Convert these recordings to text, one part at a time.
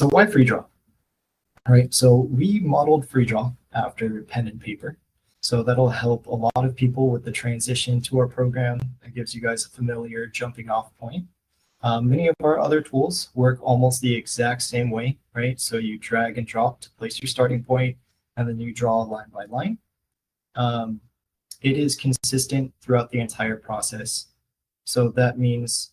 So why free draw? All right, so we modeled free draw after pen and paper. So that'll help a lot of people with the transition to our program. It gives you guys a familiar jumping off point. Many of our other tools work almost the exact same way, right? So you drag and drop to place your starting point, and then you draw line by line. It is consistent throughout the entire process. So that means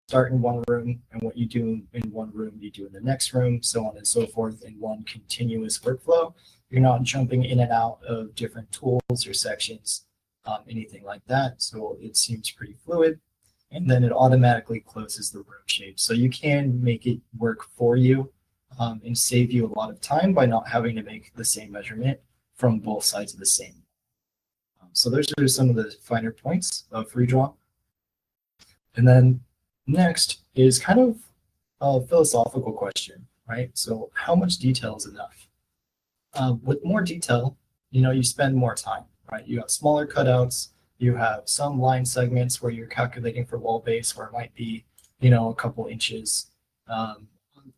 start in one room, and what you do in one room, you do in the next room, so on and so forth in one continuous workflow. You're not jumping in and out of different tools or sections, anything like that. So it seems pretty fluid. And then it automatically closes the room shape. So you can make it work for you and save you a lot of time by not having to make the same measurement from both sides of the same. So those are some of the finer points of free draw. And then next is kind of a philosophical question, right? So how much detail is enough? With more detail, you spend more time, right? You have smaller cutouts, you have some line segments where you're calculating for wall base where it might be, a couple inches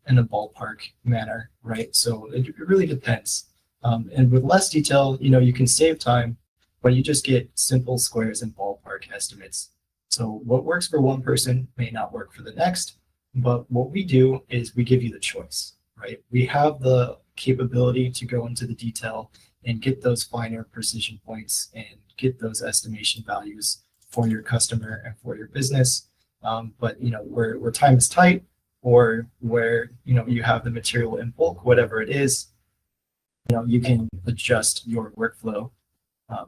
in a ballpark manner, right? So it really depends. And with less detail, you can save time, but you just get simple squares and ballpark estimates. So what works for one person may not work for the next, but what we do is we give you the choice, right? We have the capability to go into the detail and get those finer precision points and get those estimation values for your customer and for your business. But where time is tight, or where you have the material in bulk, whatever it is, you can adjust your workflow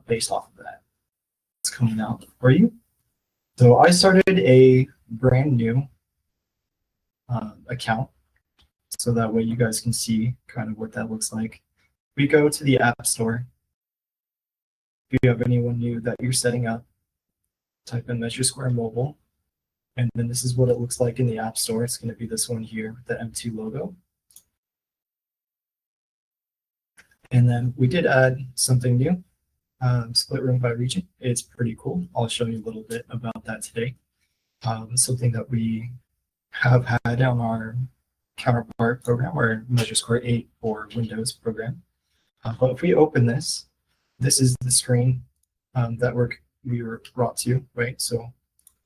based off of that. It's coming out for you. So I started a brand new account, so that way you guys can see kind of what that looks like. We go to the App Store. If you have anyone new that you're setting up, type in MeasureSquare Mobile, and then this is what it looks like in the App Store. It's going to be this one here, the M2 logo. And then we did add something new, split room by region. It's pretty cool. I'll show you a little bit about that today. Something that we have had on our counterpart program, or MeasureSquare 8 or Windows program. But if we open this, this is the screen that we were brought to, right? So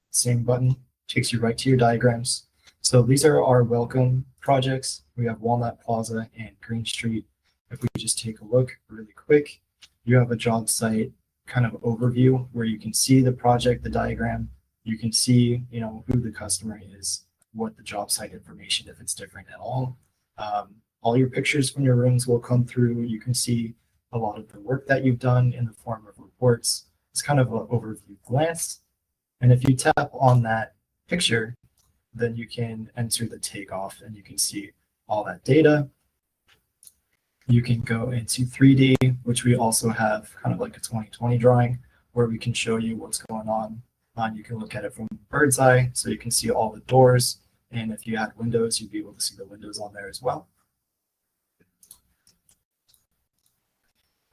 same button takes you right to your diagrams. So these are our welcome projects. We have Walnut Plaza and Green Street. If we just take a look really quick, you have a job site kind of overview where you can see the project, the diagram. You can see, who the customer is, what the job site information, if it's different at all. All your pictures from your rooms will come through. You can see a lot of the work that you've done in the form of reports. It's kind of an overview glance. And if you tap on that picture, then you can enter the takeoff and you can see all that data. You can go into 3D, which we also have kind of like a 2020 drawing where we can show you what's going on. You can look at it from bird's eye, so you can see all the doors. And if you had windows, you'd be able to see the windows on there as well.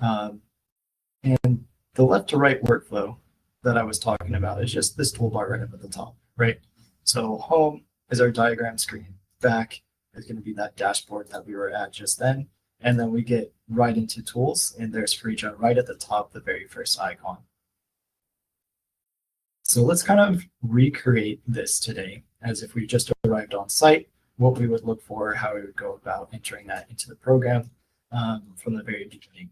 And the left to right workflow that I was talking about is just this toolbar right up at the top, right? So home is our diagram screen. Back is going to be that dashboard that we were at just then. And then we get right into tools, and there's free draw right at the top, the very first icon. So let's kind of recreate this today as if we just arrived on site, what we would look for, how we would go about entering that into the program from the very beginning.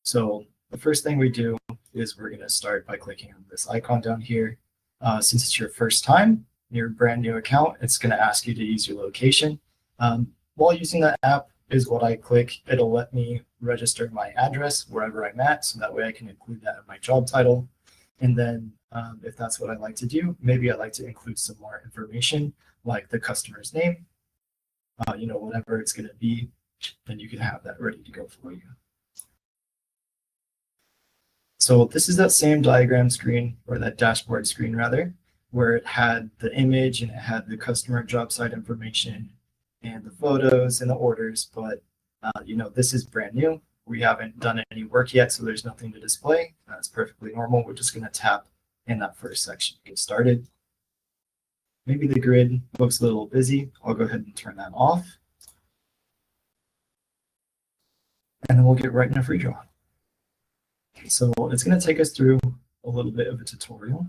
So the first thing we do is we're going to start by clicking on this icon down here. Since it's your first time, your brand new account, it's going to ask you to use your location. While using that app is what I click, it'll let me register my address wherever I'm at, so that way I can include that in my job title. And then if that's what I like to do, maybe I like to include some more information like the customer's name, whatever it's going to be, then you can have that ready to go for you. So this is that same diagram screen, or that dashboard screen rather, where it had the image and it had the customer job site information and the photos and the orders, but this is brand new. We haven't done any work yet, so there's nothing to display. That's perfectly normal. We're just going to tap in that first section to get started. Maybe the grid looks a little busy. I'll go ahead and turn that off. And then we'll get right into free draw. So it's going to take us through a little bit of a tutorial.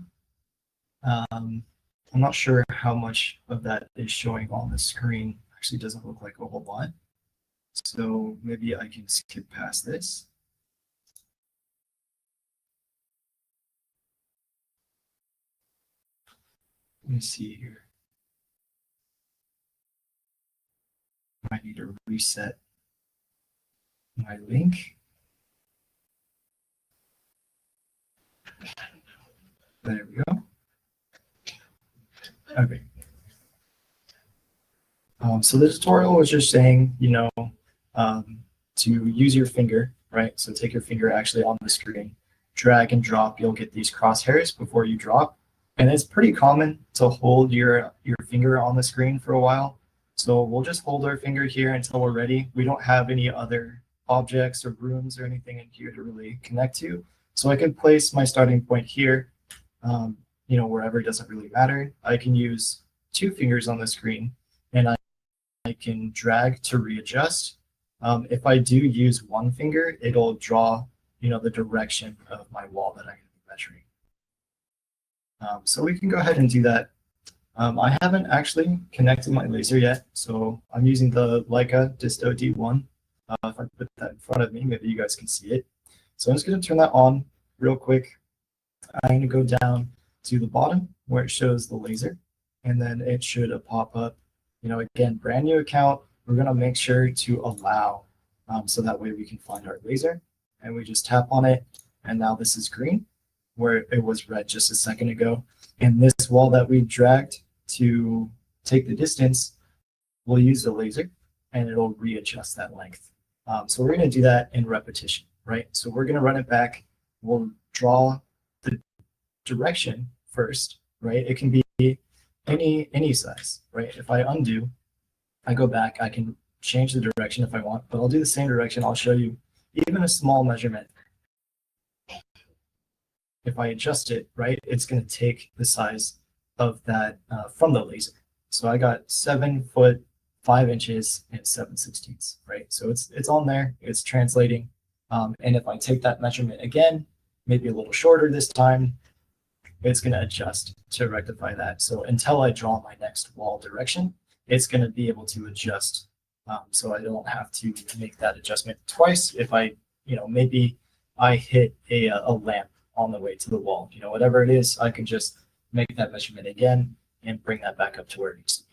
I'm not sure how much of that is showing on the screen. Actually doesn't look like a whole lot. So maybe I can skip past this. Let me see here. I need to reset my link. There we go. Okay. So the tutorial was just saying, to use your finger, right? So take your finger actually on the screen, drag and drop. You'll get these crosshairs before you drop. And it's pretty common to hold your finger on the screen for a while. So we'll just hold our finger here until we're ready. We don't have any other objects or rooms or anything in here to really connect to. So I could place my starting point here, wherever it doesn't really matter. I can use 2 fingers on the screen and I can drag to readjust. If I do use 1 finger, it'll draw, the direction of my wall that I'm going to be measuring. So we can go ahead and do that. I haven't actually connected my laser yet, so I'm using the Leica Disto D1. If I put that in front of me, maybe you guys can see it. So I'm just going to turn that on real quick. I'm going to go down to the bottom where it shows the laser, and then it should pop up. Again, brand new account. We're going to make sure to allow, so that way we can find our laser, and we just tap on it, and now this is green where it was red just a second ago. And this wall that we dragged to take the distance, we'll use the laser and it'll readjust that length. So we're going to do that in repetition, right? So we're going to run it back. We'll draw the direction first, right? It can be any size, right? If I undo, I go back, I can change the direction if I want, but I'll do the same direction. I'll show you even a small measurement. If I adjust it, right, it's going to take the size of that from the laser. So I got 7 foot 5 inches and 7/16, right? So it's on there, it's translating. And if I take that measurement again, maybe a little shorter this time, it's going to adjust to rectify that. So until I draw my next wall direction, it's going to be able to adjust. So I don't have to make that adjustment twice. If I, maybe I hit a lamp on the way to the wall, whatever it is, I can just make that measurement again and bring that back up to where it needs to be.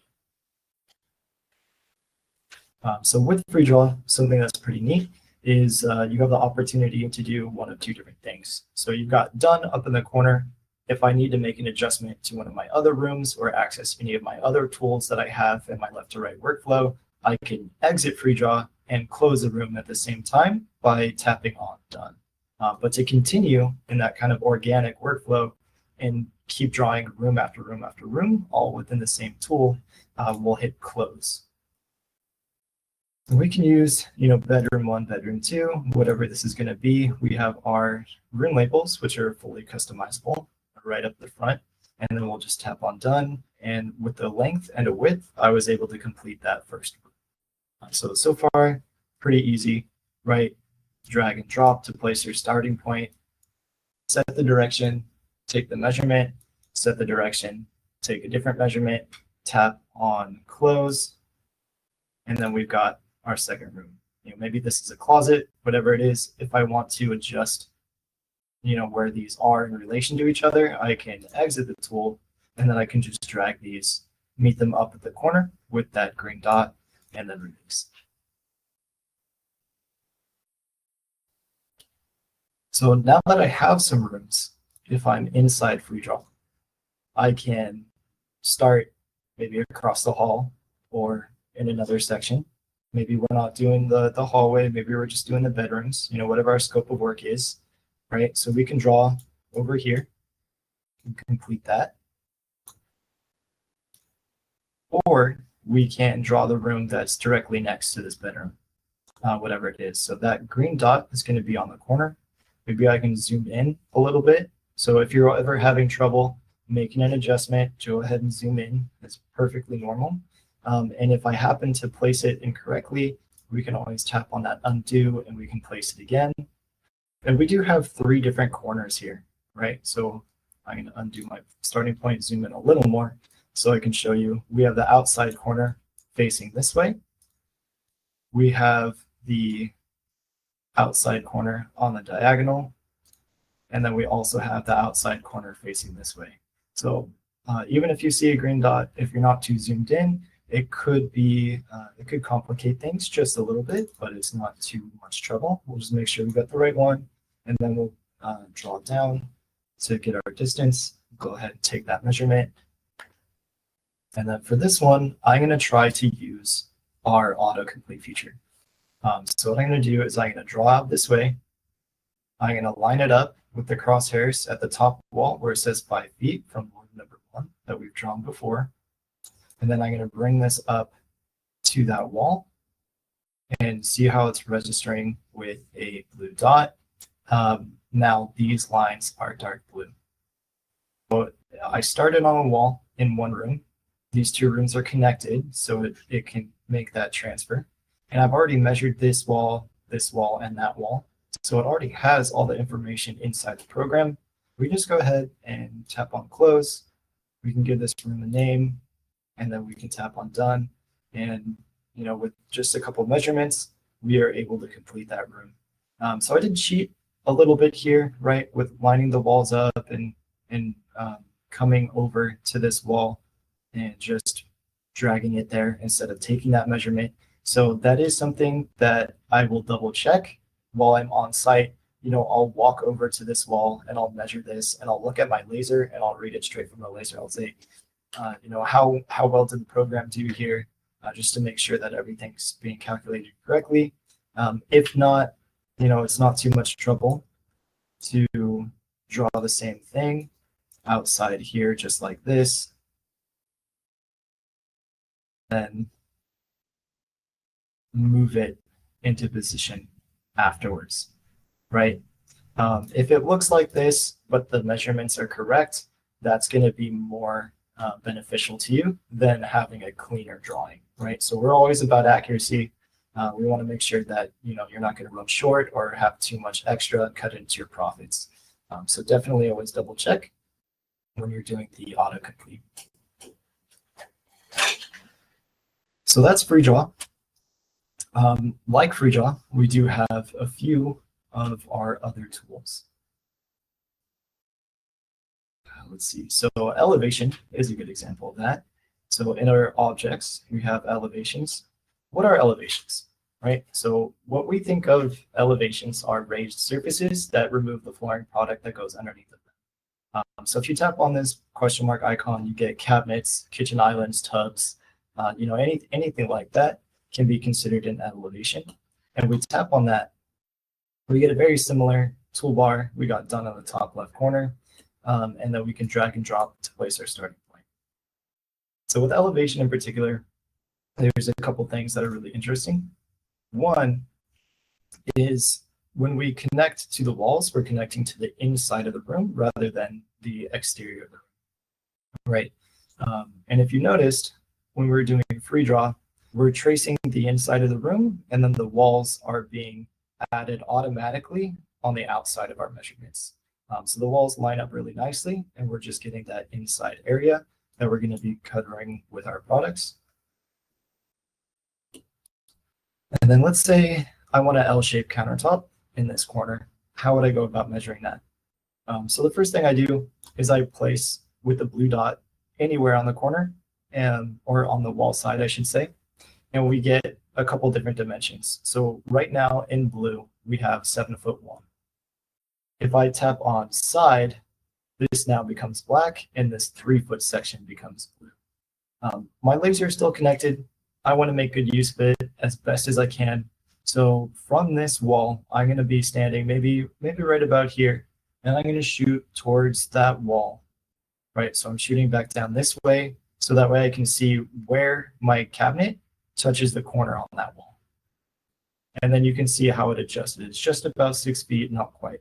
So with free draw, something that's pretty neat is you have the opportunity to do one of 2 different things. So you've got done up in the corner. If I need to make an adjustment to one of my other rooms or access any of my other tools that I have in my left to right workflow, I can exit free draw and close the room at the same time by tapping on done. But to continue in that kind of organic workflow and keep drawing room after room after room, all within the same tool, we'll hit close. And we can use, bedroom 1, bedroom 2, whatever this is going to be. We have our room labels, which are fully customizable right up the front. And then we'll just tap on done. And with the length and a width, I was able to complete that first. So far, pretty easy, right? Drag and drop to place your starting point, set the direction, take the measurement, set the direction, take a different measurement, tap on close, and then we've got our second room. Maybe this is a closet, whatever it is. If I want to adjust, where these are in relation to each other, I can exit the tool, and then I can just drag these, meet them up at the corner with that green dot, and then release. So now that I have some rooms, if I'm inside free draw, I can start maybe across the hall or in another section. Maybe we're not doing the hallway, maybe we're just doing the bedrooms, whatever our scope of work is, right? So we can draw over here and complete that. Or we can draw the room that's directly next to this bedroom, whatever it is. So that green dot is going to be on the corner. Maybe I can zoom in a little bit. So if you're ever having trouble making an adjustment, go ahead and zoom in. It's perfectly normal. And if I happen to place it incorrectly, we can always tap on that undo and we can place it again. And we do have 3 different corners here, right? So I'm going to undo my starting point, zoom in a little more so I can show you. We have the outside corner facing this way. We have the outside corner on the diagonal. And then we also have the outside corner facing this way. So even if you see a green dot, if you're not too zoomed in, it could complicate things just a little bit, but it's not too much trouble. We'll just make sure we got the right one, and then we'll draw down to get our distance. Go ahead and take that measurement. And then for this one, I'm going to try to use our autocomplete feature. So what I'm going to do is I'm going to draw out this way. I'm going to line it up with the crosshairs at the top wall where it says 5 feet from number 1 that we've drawn before. And then I'm going to bring this up to that wall and see how it's registering with a blue dot. Now these lines are dark blue. So I started on a wall in one room. These 2 rooms are connected, so it can make that transfer. And I've already measured this wall, and that wall. So it already has all the information inside the program. We just go ahead and tap on close. We can give this room a name, and then we can tap on done. And with just a couple measurements, we are able to complete that room. So I did cheat a little bit here, right, with lining the walls up and coming over to this wall and just dragging it there instead of taking that measurement. So that is something that I will double check while I'm on site. I'll walk over to this wall and I'll measure this and I'll look at my laser and I'll read it straight from the laser. I'll say, how well did the program do here, just to make sure that everything's being calculated correctly. If not, it's not too much trouble to draw the same thing outside here, just like this. Then move it into position afterwards, right? If it looks like this, but the measurements are correct, that's going to be more beneficial to you than having a cleaner drawing, right? So we're always about accuracy. We want to make sure that you're not going to run short or have too much extra cut into your profits. So definitely always double check when you're doing the autocomplete. So that's free draw. Like free draw, we do have a few of our other tools. Let's see. So elevation is a good example of that. So in our objects, we have elevations. What are elevations, right? So what we think of elevations are raised surfaces that remove the flooring product that goes underneath of them. So if you tap on this question mark icon, you get cabinets, kitchen islands, tubs, anything like that can be considered an elevation. And we tap on that, we get a very similar toolbar we got done on the top left corner, and then we can drag and drop to place our starting point. So with elevation in particular, there's a couple things that are really interesting. One is when we connect to the walls, we're connecting to the inside of the room rather than the exterior of the room, right? And if you noticed, when we're doing free draw, we're tracing the inside of the room, and then the walls are being added automatically on the outside of our measurements. So the walls line up really nicely, and we're just getting that inside area that we're going to be covering with our products. And then let's say I want an L-shaped countertop in this corner. How would I go about measuring that? So the first thing I do is I place with the blue dot anywhere on the corner, or on the wall side, I should say, and we get a couple different dimensions. So right now in blue, we have 7'1". If I tap on side, this now becomes black, and this 3-foot section becomes blue. My laser is still connected. I want to make good use of it as best as I can. So from this wall, I'm going to be standing maybe right about here, and I'm going to shoot towards that wall, right? So I'm shooting back down this way, so that way I can see where my cabinet touches the corner on that wall. And then you can see how it adjusted. It's just about 6 feet, not quite.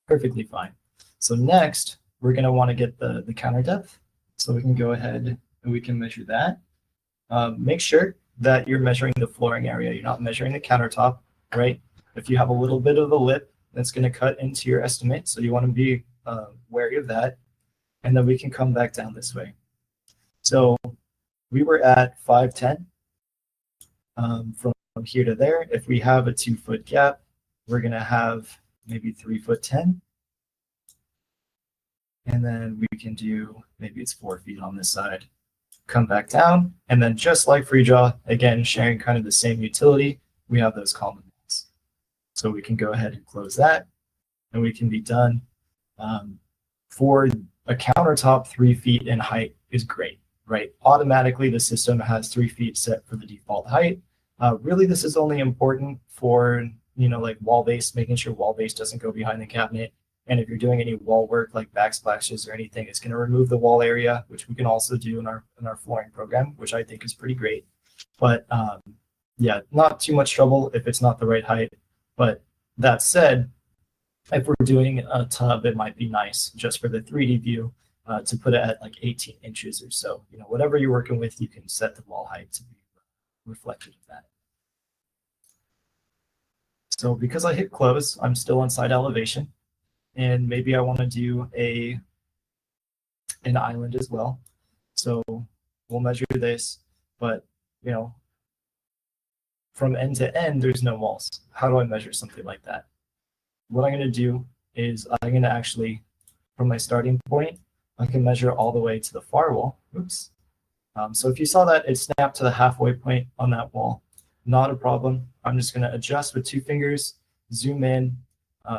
Perfectly fine. So next, we're going to want to get the counter depth. So we can go ahead and we can measure that. Make sure that you're measuring the flooring area. You're not measuring the countertop, right? If you have a little bit of a lip, that's going to cut into your estimate. So you want to be wary of that. And then we can come back down this way. So we were at 510 from here to there. If we have a 2 foot gap, we're going to have maybe 3 foot 10. And then we can do, maybe it's 4 feet on this side. Come back down. And then just like free draw, again, sharing kind of the same utility, we have those common ones. So we can go ahead and close that and we can be done. For a countertop, 3 feet in height is great, right? Automatically, the system has 3 feet set for the default height. Really, this is only important for, like wall base, making sure wall base doesn't go behind the cabinet. And if you're doing any wall work like backsplashes or anything, it's going to remove the wall area, which we can also do in our flooring program, which I think is pretty great. But yeah, not too much trouble if it's not the right height. But that said, if we're doing a tub, it might be nice just for the 3D view to put it at like 18 inches or so. Whatever you're working with, you can set the wall height to be reflective of that. So because I hit close, I'm still inside elevation. And maybe I want to do an island as well. So we'll measure this, but from end to end, there's no walls. How do I measure something like that? What I'm going to do is I'm going to actually, from my starting point, I can measure all the way to the far wall. Oops. So if you saw that, it snapped to the halfway point on that wall. Not a problem. I'm just going to adjust with 2 fingers, zoom in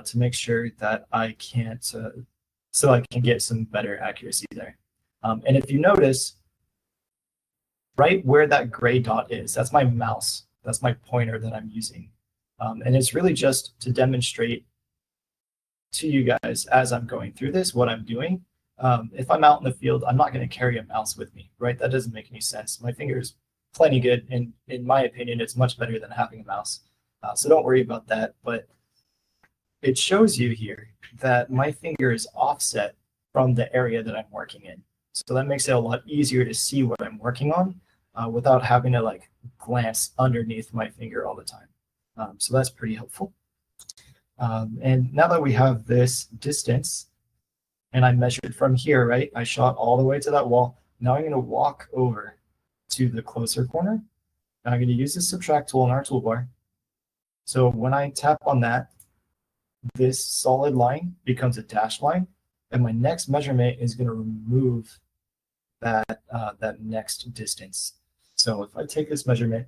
to make sure that I can't, so I can get some better accuracy there. And if you notice, right where that gray dot is, that's my mouse. That's my pointer that I'm using. And it's really just to demonstrate to you guys as I'm going through this, what I'm doing. If I'm out in the field, I'm not going to carry a mouse with me, right? That doesn't make any sense. My finger is plenty good. And in my opinion, it's much better than having a mouse. So don't worry about that. But it shows you here that my finger is offset from the area that I'm working in. So that makes it a lot easier to see what I'm working on without having to like glance underneath my finger all the time. So that's pretty helpful. And now that we have this distance, and I measured from here, right? I shot all the way to that wall. Now I'm going to walk over to the closer corner. And I'm going to use the subtract tool in our toolbar. So when I tap on that, this solid line becomes a dashed line. And my next measurement is going to remove that, that next distance. So if I take this measurement,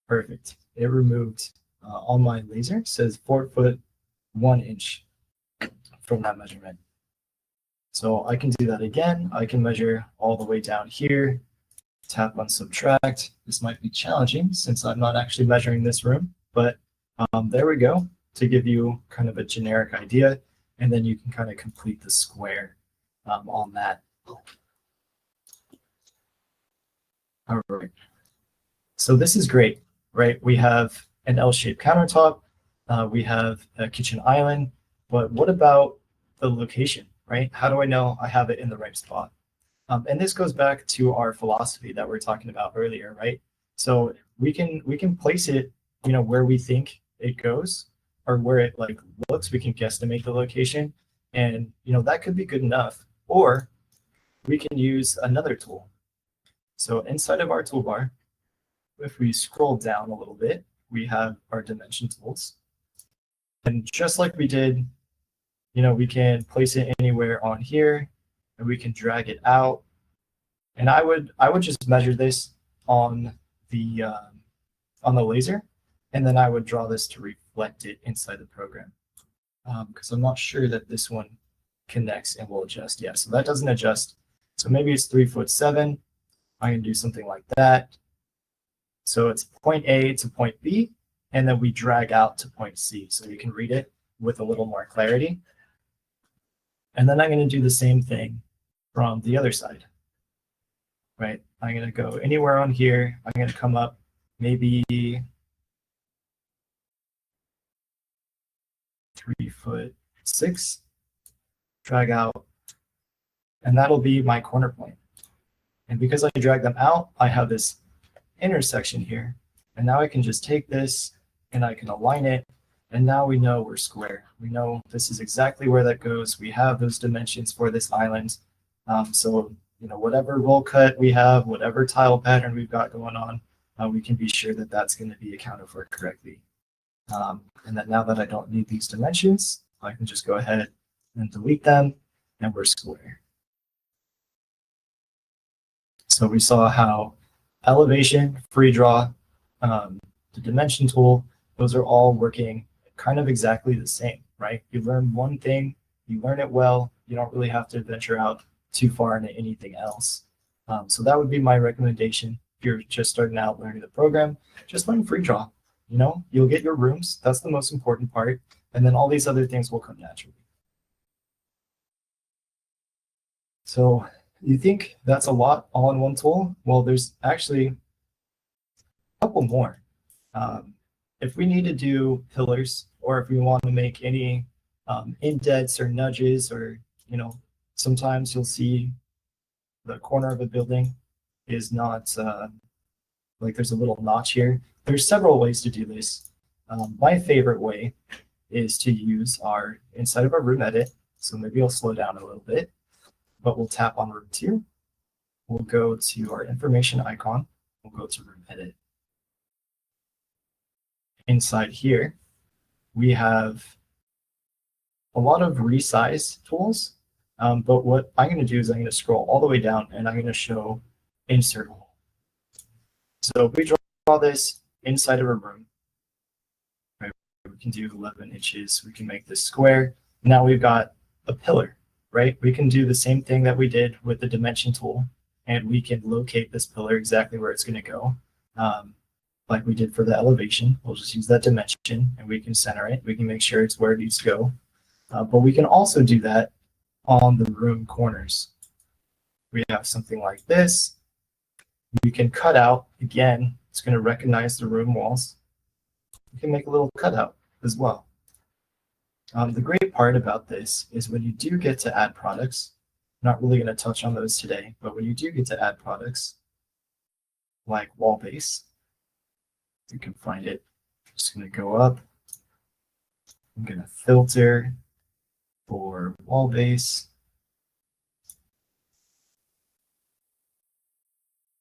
perfect. It removed on my laser, it says 4 foot 1 inch from that measurement. So I can do that again. I can measure all the way down here, tap on subtract. This might be challenging since I'm not actually measuring this room, but there we go, to give you kind of a generic idea. And then you can kind of complete the square on that. All right. So this is great, right? We have an L-shaped countertop. We have a kitchen island. But what about the location, right? How do I know I have it in the right spot? And this goes back to our philosophy that we are talking about earlier, right? So we can place it, where we think it goes, or where it like looks. We can guesstimate the location, and that could be good enough. Or we can use another tool. So inside of our toolbar, if we scroll down a little bit, we have our dimension tools, and just like we did, we can place it anywhere on here, and we can drag it out. And I would just measure this on the laser, and then I would draw this to reflect it inside the program. Because I'm not sure that this one connects and will adjust. Yeah, so that doesn't adjust. So maybe it's 3 foot 7. I can do something like that. So it's point A to point B, and then we drag out to point C, so you can read it with a little more clarity. And then I'm going to do the same thing from the other side, right? I'm going to go anywhere on here. I'm going to come up maybe 3 foot 6, drag out, and that'll be my corner point. And because I drag them out, I have this intersection here. And now I can just take this and I can align it. And now we know we're square. We know this is exactly where that goes. We have those dimensions for this island. So, whatever roll cut we have, whatever tile pattern we've got going on, we can be sure that that's going to be accounted for correctly. And then now that I don't need these dimensions, I can just go ahead and delete them, and we're square. So we saw how elevation, free draw, the dimension tool, those are all working kind of exactly the same, right? You learn one thing, you learn it well, you don't really have to venture out too far into anything else. So that would be my recommendation. If you're just starting out learning the program, just learn free draw. You'll get your rooms. That's the most important part. And then all these other things will come naturally. So you think that's a lot all in one tool? Well, there's actually a couple more. If we need to do pillars, or if we want to make any indents or nudges, or sometimes you'll see the corner of a building is not like there's a little notch here. There's several ways to do this. My favorite way is to use our inside of our room edit. So maybe I'll slow down a little bit, but we'll tap on room 2. We'll go to our information icon. We'll go to room edit. Inside here, we have a lot of resize tools. But what I'm going to do is I'm going to scroll all the way down and I'm going to show insert hole. So if we draw this inside of a room, right, we can do 11 inches. We can make this square. Now we've got a pillar, right? We can do the same thing that we did with the dimension tool, and we can locate this pillar exactly where it's going to go. Like we did for the elevation, we'll just use that dimension and we can center it. We can make sure it's where it needs to go. But we can also do that on the room corners. We have something like this. We can cut out, again, it's going to recognize the room walls. You can make a little cutout as well. The great part about this is when you do get to add products, I'm not really going to touch on those today, but when you do get to add products like wall base, you can find it. I'm just going to go up. I'm going to filter for wall base.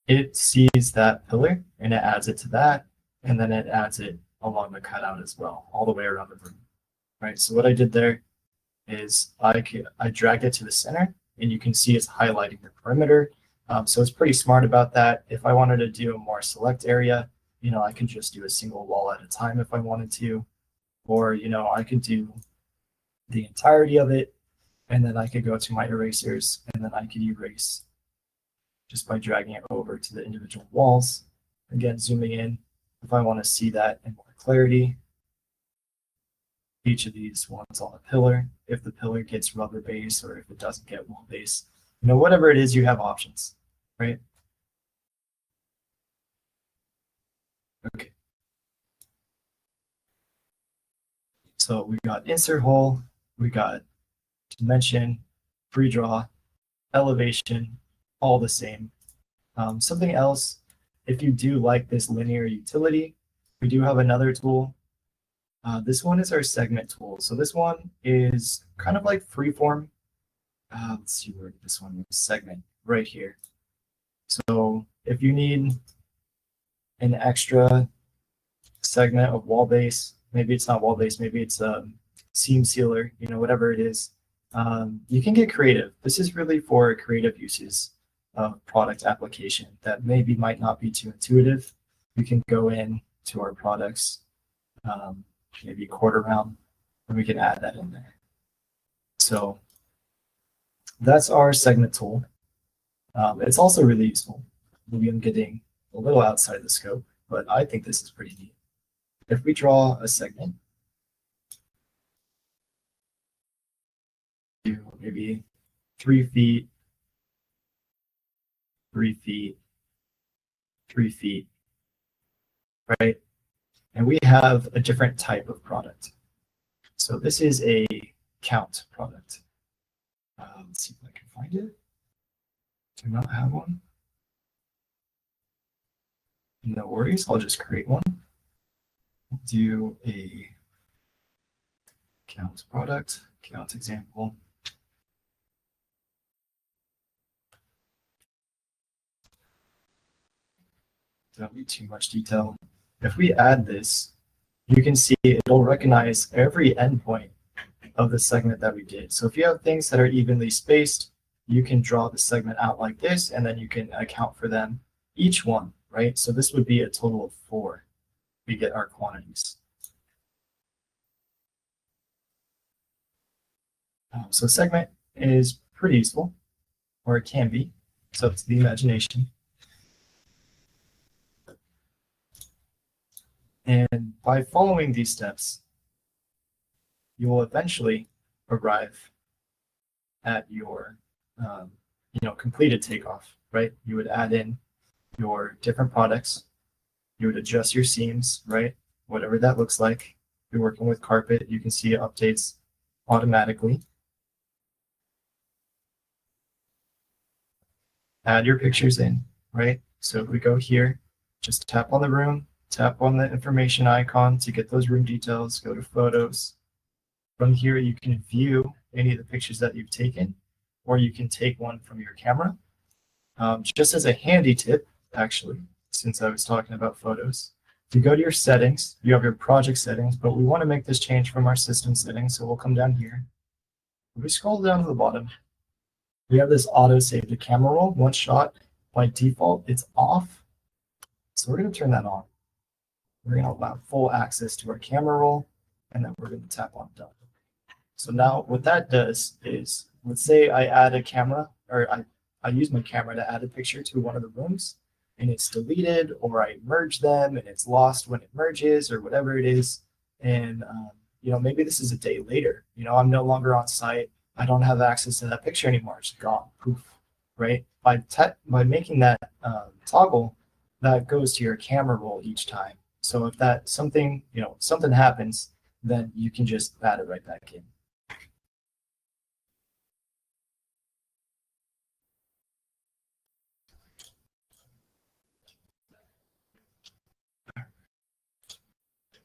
It sees that pillar and it adds it to that, and then it adds it along the cutout as well, all the way around the room. Right. So what I did there is I dragged it to the center, and you can see it's highlighting the perimeter. So it's pretty smart about that. If I wanted to do a more select area, I can just do a single wall at a time if I wanted to, or I could do the entirety of it, and then I could go to my erasers, and then I could erase just by dragging it over to the individual walls. Again, zooming in, if I want to see that in more clarity, each of these ones on a pillar, if the pillar gets rubber base or if it doesn't get wall base, whatever it is, you have options, right? Okay. So we got insert hole, we got dimension, pre-draw, elevation, all the same. Something else, if you do like this linear utility, we do have another tool. This one is our segment tool. So this one is kind of like freeform. Let's see where this one is, segment, right here. So if you need an extra segment of wall base, maybe it's not wall base, maybe it's a seam sealer, whatever it is, you can get creative. This is really for creative uses of product application that maybe might not be too intuitive. We can go in to our products, maybe quarter round, and we can add that in there. So that's our segment tool. It's also really useful. Maybe I'm getting a little outside the scope, but I think this is pretty neat. If we draw a segment, maybe 3 feet, 3 feet, 3 feet, right? And we have a different type of product. So this is a count product. Let's see if I can find it. Do not have one. No worries, I'll just create one. Do a count product, count example. Don't need too much detail. If we add this, you can see it'll recognize every endpoint of the segment that we did. So if you have things that are evenly spaced, you can draw the segment out like this, and then you can account for them, each one, right? So this would be a total of 4. We get our quantities. So segment is pretty useful, or it can be. So it's the imagination. And by following these steps, you will eventually arrive at your completed takeoff, right? You would add in your different products. You would adjust your seams, right? Whatever that looks like. If you're working with carpet, you can see it updates automatically. Add your pictures in, right? So if we go here, just tap on the room, tap on the information icon to get those room details, go to photos. From here, you can view any of the pictures that you've taken, or you can take one from your camera. Just as a handy tip, actually, since I was talking about photos, if you go to your settings, you have your project settings, but we want to make this change from our system settings. So we'll come down here. If we scroll down to the bottom, we have this auto save to camera roll, one shot. By default, it's off. So we're going to turn that on. We're going to allow full access to our camera roll, and then we're going to tap on done. So now what that does is, let's say I add a camera, or I use my camera to add a picture to one of the rooms, and it's deleted, or I merge them and it's lost when it merges, or whatever it is. And maybe this is a day later. I'm no longer on site. I don't have access to that picture anymore. It's gone. Poof. Right? By making that toggle, that goes to your camera roll each time. So if that something happens, then you can just add it right back in.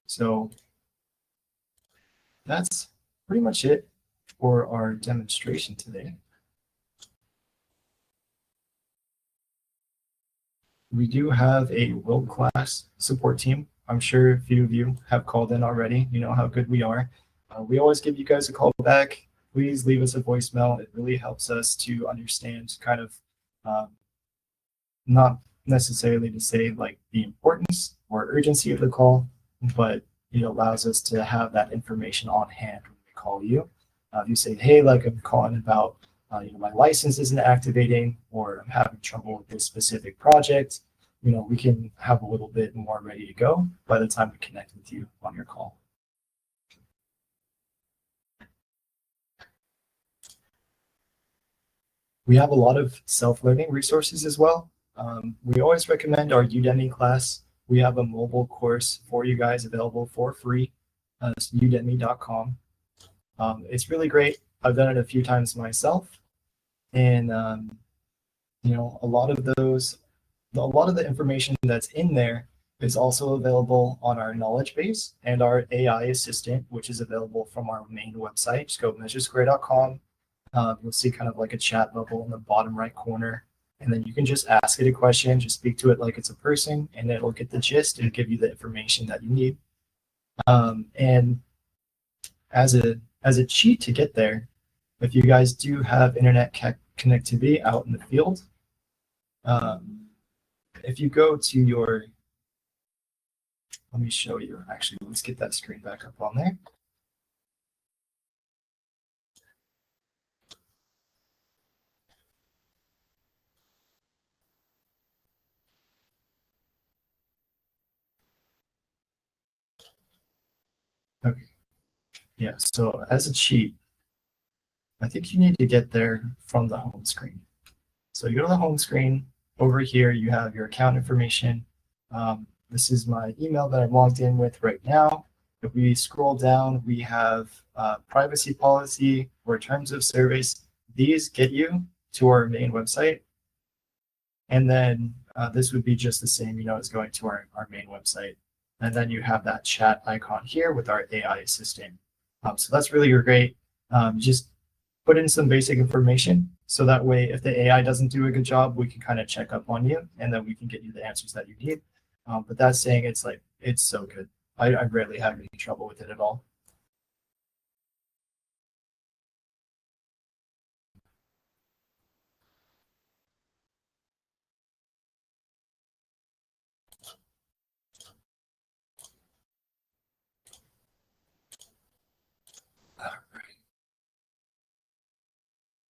So that's pretty much it for our demonstration today. We do have a world-class support team. I'm sure a few of you have called in already. You know how good we are. We always give you guys a call back. Please leave us a voicemail. It really helps us to understand kind of not necessarily to say like the importance or urgency of the call, but it allows us to have that information on hand when we call you. If you say, hey, like I'm calling about my license isn't activating, or I'm having trouble with this specific project, we can have a little bit more ready to go by the time we connect with you on your call. We have a lot of self-learning resources as well. We always recommend our Udemy class. We have a mobile course for you guys available for free. It's udemy.com. It's really great. I've done it a few times myself. And, a lot of the information that's in there is also available on our knowledge base and our AI assistant, which is available from our main website. Just go MeasureSquare.com. You'll see kind of like a chat bubble in the bottom right corner. And then you can just ask it a question, just speak to it like it's a person, and it'll get the gist and give you the information that you need. And as a cheat to get there, if you guys do have internet connectivity out in the field, if you go to your, let me show you, actually, let's get that screen back up on there. Okay. Yeah, so as a cheat, I think you need to get there from the home screen. So you go to the home screen. Over here, you have your account information. This is my email that I'm logged in with right now. If we scroll down, we have privacy policy or terms of service. these get you to our main website. And then this would be just the same, as going to our main website. And then you have that chat icon here with our AI assistant. So that's really great. Just put in some basic information. So that way, if the AI doesn't do a good job, we can kind of check up on you and then we can get you the answers that you need. But that's saying it's so good. I rarely have any trouble with it at all.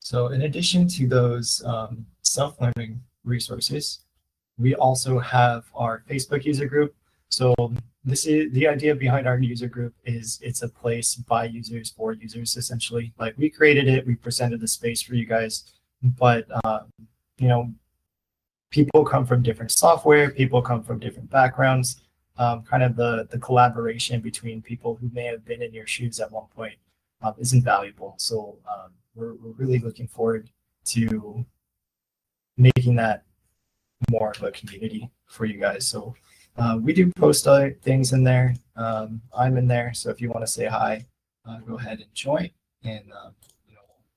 So in addition to those self-learning resources, we also have our Facebook user group. So this is the idea behind our user group is it's a place by users for users, essentially. Like we created it, we presented the space for you guys, but people come from different software, people come from different backgrounds. Kind of the collaboration between people who may have been in your shoes at one point is invaluable. So we're really looking forward to making that more of a community for you guys. So we do post things in there. I'm in there. So if you want to say hi, go ahead and join, and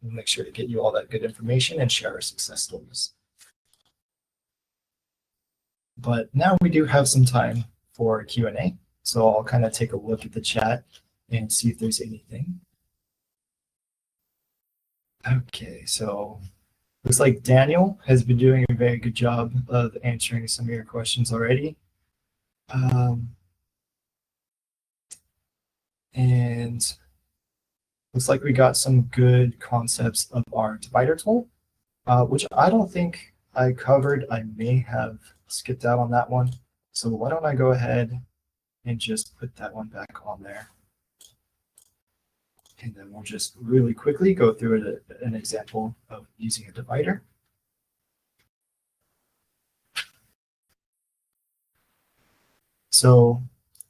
we'll make sure to get you all that good information and share our success stories. But now we do have some time for Q&A. So I'll kind of take a look at the chat and see if there's anything. Okay, so looks like Daniel has been doing a very good job of answering some of your questions already. And looks like we got some good concepts of our divider tool, which I don't think I covered. I may have skipped out on that one. So why don't I go ahead and just put that one back on there. And then we'll just really quickly go through an example of using a divider. So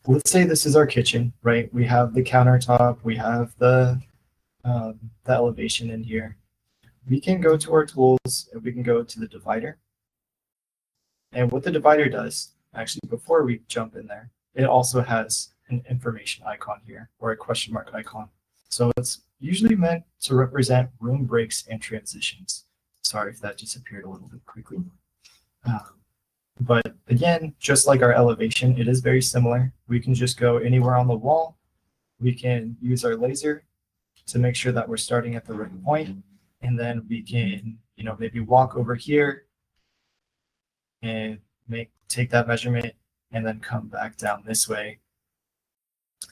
let's say this is our kitchen, right? We have the countertop, we have the elevation in here. We can go to our tools and we can go to the divider. And what the divider does, actually, before we jump in there, it also has an information icon here or a question mark icon. So it's usually meant to represent room breaks and transitions. Sorry if that disappeared a little bit quickly. But again, just like our elevation, it is very similar. We can just go anywhere on the wall. We can use our laser to make sure that we're starting at the right point. And then we can, maybe walk over here and take that measurement and then come back down this way.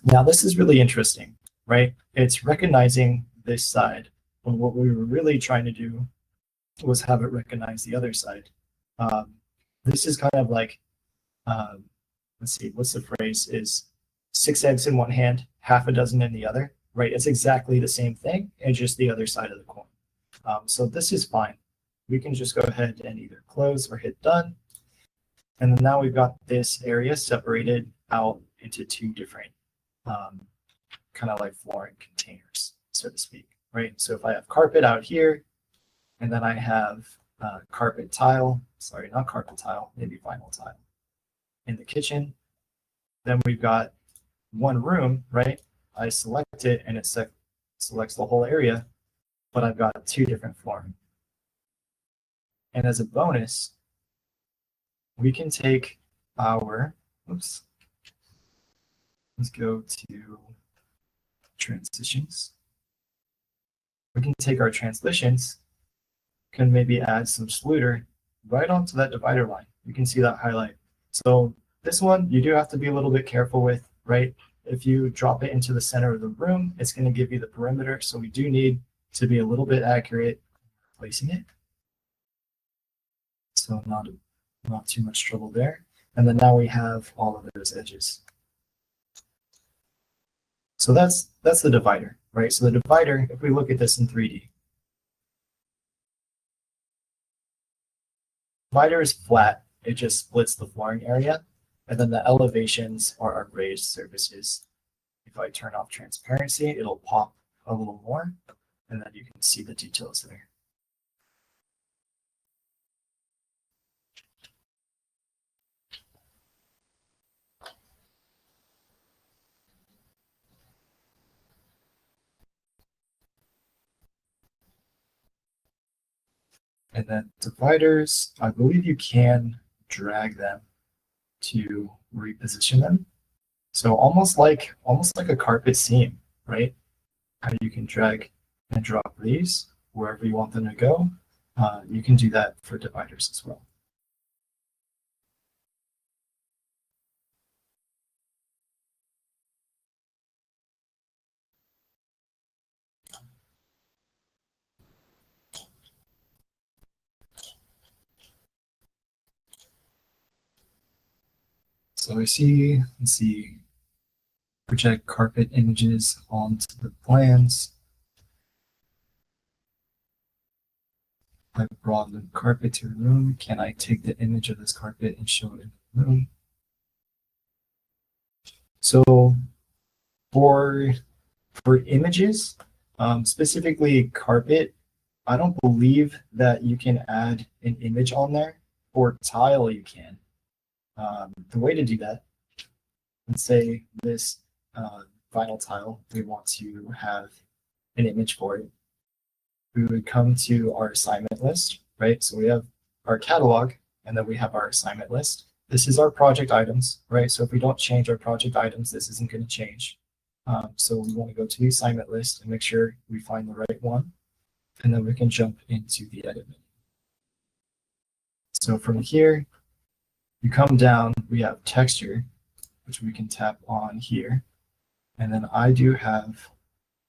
Now, this is really interesting, right? It's recognizing this side. But what we were really trying to do was have it recognize the other side. This is kind of like, let's see, what's the phrase is 6 eggs in one hand, half a dozen in the other, right? It's exactly the same thing and just the other side of the coin. So this is fine. We can just go ahead and either close or hit done. And then now we've got this area separated out into two different kind of like flooring containers, so to speak, right? So if I have carpet out here, and then I have carpet tile, sorry, not carpet tile, maybe vinyl tile in the kitchen, then we've got one room, right? I select it and it selects the whole area, but I've got two different flooring. And as a bonus, we can take our, let's go to transitions. We can take our transitions, can maybe add some splitter right onto that divider line. You can see that highlight. So this one, you do have to be a little bit careful with, right? If you drop it into the center of the room, it's going to give you the perimeter. So we do need to be a little bit accurate placing it. So not too much trouble there. And then now we have all of those edges. So that's the divider, right? So the divider, if we look at this in 3D, divider is flat. It just splits the flooring area. And then the elevations are our raised surfaces. If I turn off transparency, it'll pop a little more. And then you can see the details there. And then dividers, I believe you can drag them to reposition them. So almost like a carpet seam, right? How you can drag and drop these wherever you want them to go. You can do that for dividers as well. So let's see, project carpet images onto the plans. I brought the carpet to the room. Can I take the image of this carpet and show it in the room? So for images, specifically carpet, I don't believe that you can add an image on there. For tile, you can. The way to do that, let's say this vinyl tile, we want to have an image for it. We would come to our assignment list, right? So we have our catalog, and then we have our assignment list. This is our project items, right? So if we don't change our project items, this isn't going to change. So we want to go to the assignment list and make sure we find the right one, and then we can jump into the edit menu. So from here, you come down, we have texture, which we can tap on here. And then I do have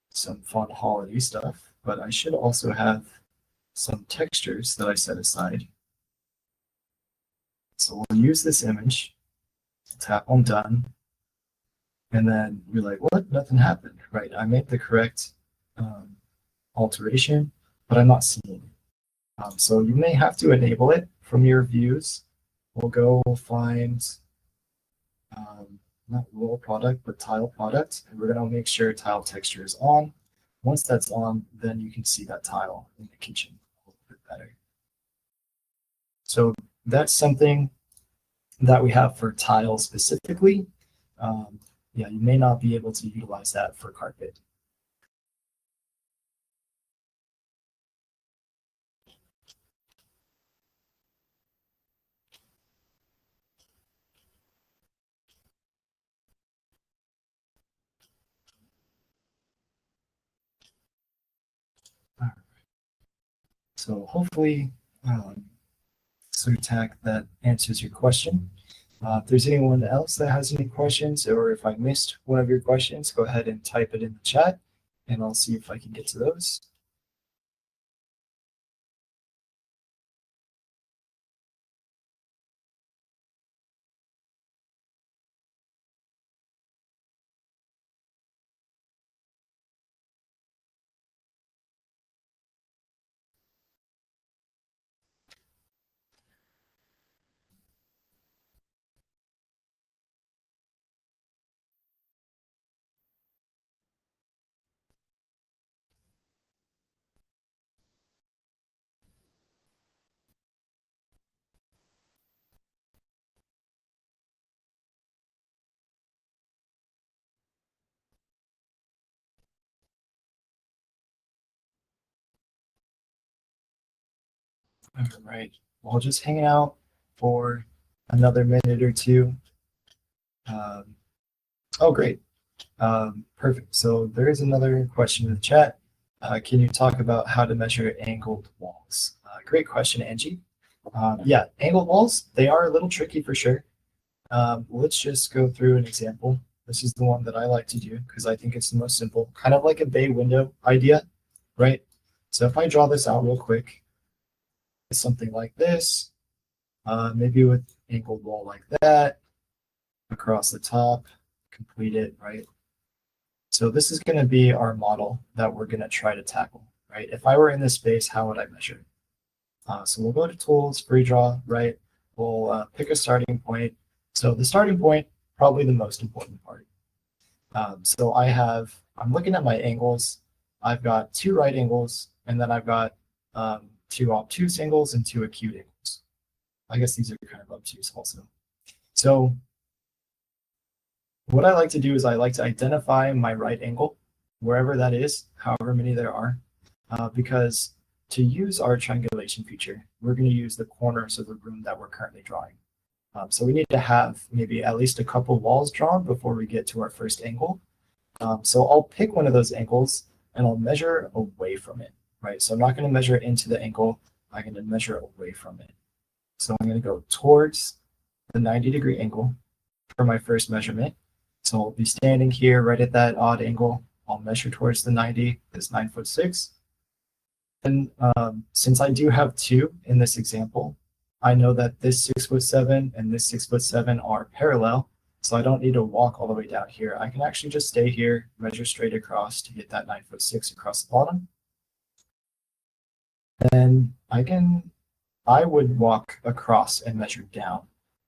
some fun holiday stuff, but I should also have some textures that I set aside. So we'll use this image, tap on done, and then you're like, what? Nothing happened, right? I made the correct alteration, but I'm not seeing it. So you may have to enable it from your views. We'll go find not roll product, but tile product, and we're going to make sure tile texture is on. Once that's on, then you can see that tile in the kitchen a little bit better. So that's something that we have for tile specifically. Yeah, you may not be able to utilize that for carpet. So hopefully, Surtac, that answers your question. If there's anyone else that has any questions, or if I missed one of your questions, go ahead and type it in the chat, and I'll see if I can get to those. All right, well, just hang out for another minute or two. Oh, great. Perfect. So there is another question in the chat. Can you talk about how to measure angled walls? Great question, Angie. Yeah, angled walls, they are a little tricky for sure. Let's just go through an example. This is the one that I like to do because I think it's the most simple, kind of like a bay window idea, right? So if I draw this out real quick, it's something like this, maybe with angled wall like that, across the top, complete it, right? So this is going to be our model that we're going to try to tackle, right? If I were in this space, how would I measure? So we'll go to tools, free draw, right? We'll pick a starting point. So the starting point, probably the most important part. So I'm looking at my angles. I've got two right angles, and then I've got two obtuse angles and two acute angles. I guess these are kind of obtuse also. So what I like to do is I like to identify my right angle, wherever that is, however many there are, because to use our triangulation feature, we're going to use the corners of the room that we're currently drawing. So we need to have maybe at least a couple walls drawn before we get to our first angle. So I'll pick one of those angles and I'll measure away from it, right? So I'm not going to measure into the angle. I'm going to measure away from it. So I'm going to go towards the 90-degree angle for my first measurement. So I'll be standing here right at that odd angle. I'll measure towards the 90, that's 9'6". And since I do have two in this example, I know that this 6'7" and this 6'7" are parallel. So I don't need to walk all the way down here. I can actually just stay here, measure straight across to get that 9'6" across the bottom. And I would walk across and measure down.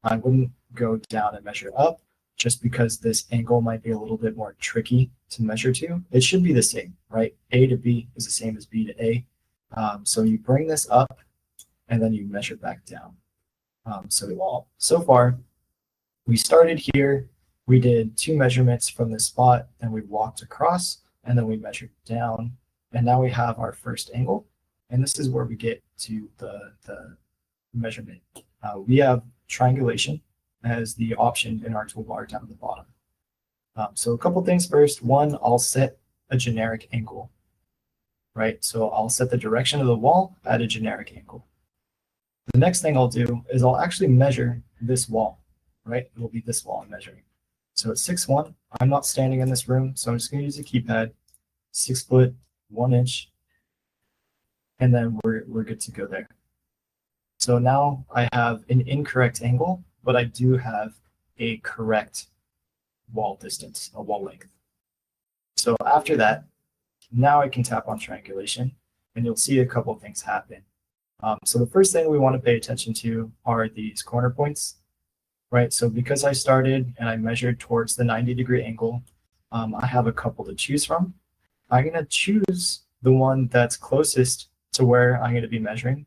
I wouldn't go down and measure up just because this angle might be a little bit more tricky to measure to. It should be the same, right? A to B is the same as B to A. So you bring this up and then you measure back down. So far, we started here, we did two measurements from this spot, and we walked across, and then we measured down, and now we have our first angle. And this is where we get to the measurement. We have triangulation as the option in our toolbar down at the bottom. So a couple things first. One, I'll set a generic angle, right? So I'll set the direction of the wall at a generic angle. The next thing I'll do is I'll actually measure this wall, right? It will be this wall I'm measuring. So it's 6'1". I'm not standing in this room, so I'm just going to use a keypad, 6 foot, 1 inch, and then we're good to go there. So now I have an incorrect angle, but I do have a correct wall distance, a wall length. So after that, now I can tap on triangulation, and you'll see a couple of things happen. So the first thing we want to pay attention to are these corner points, right? So because I started and I measured towards the 90-degree angle, I have a couple to choose from. I'm going to choose the one that's closest to where I'm going to be measuring,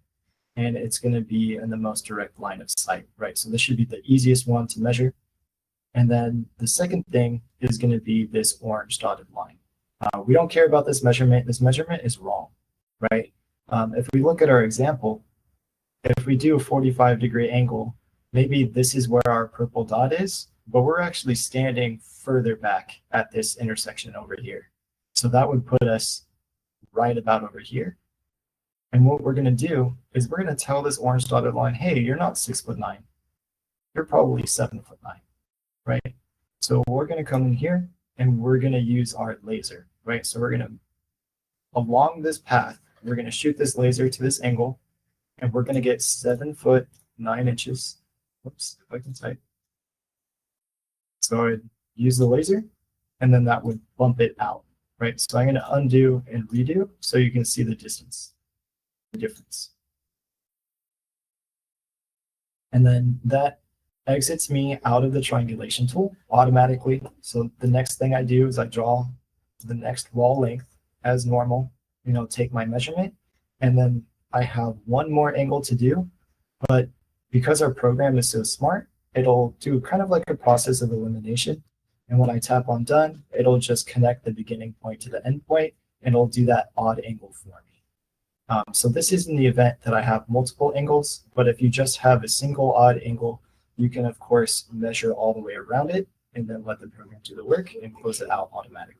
and it's going to be in the most direct line of sight, right? So this should be the easiest one to measure. And then the second thing is going to be this orange dotted line. We don't care about this measurement. This measurement is wrong, right? If we look at our example, if we do a 45-degree angle, maybe this is where our purple dot is, but we're actually standing further back at this intersection over here. So that would put us right about over here. And what we're going to do is we're going to tell this orange dotted line, hey, you're not 6'9". You're probably 7'9", right? So we're going to come in here and we're going to use our laser, right? So we're going to, along this path, we're going to shoot this laser to this angle, and we're going to get 7 foot 9 inches. Whoops, if I can type. So I'd use the laser, and then that would bump it out, right? So I'm going to undo and redo so you can see the distance, the difference. And then that exits me out of the triangulation tool automatically. So the next thing I do is I draw the next wall length as normal, take my measurement, and then I have one more angle to do. But because our program is so smart, it'll do kind of like a process of elimination. And when I tap on done, it'll just connect the beginning point to the end point, and it'll do that odd angle for me. So this is in the event that I have multiple angles, but if you just have a single odd angle, you can, of course, measure all the way around it and then let the program do the work and close it out automatically.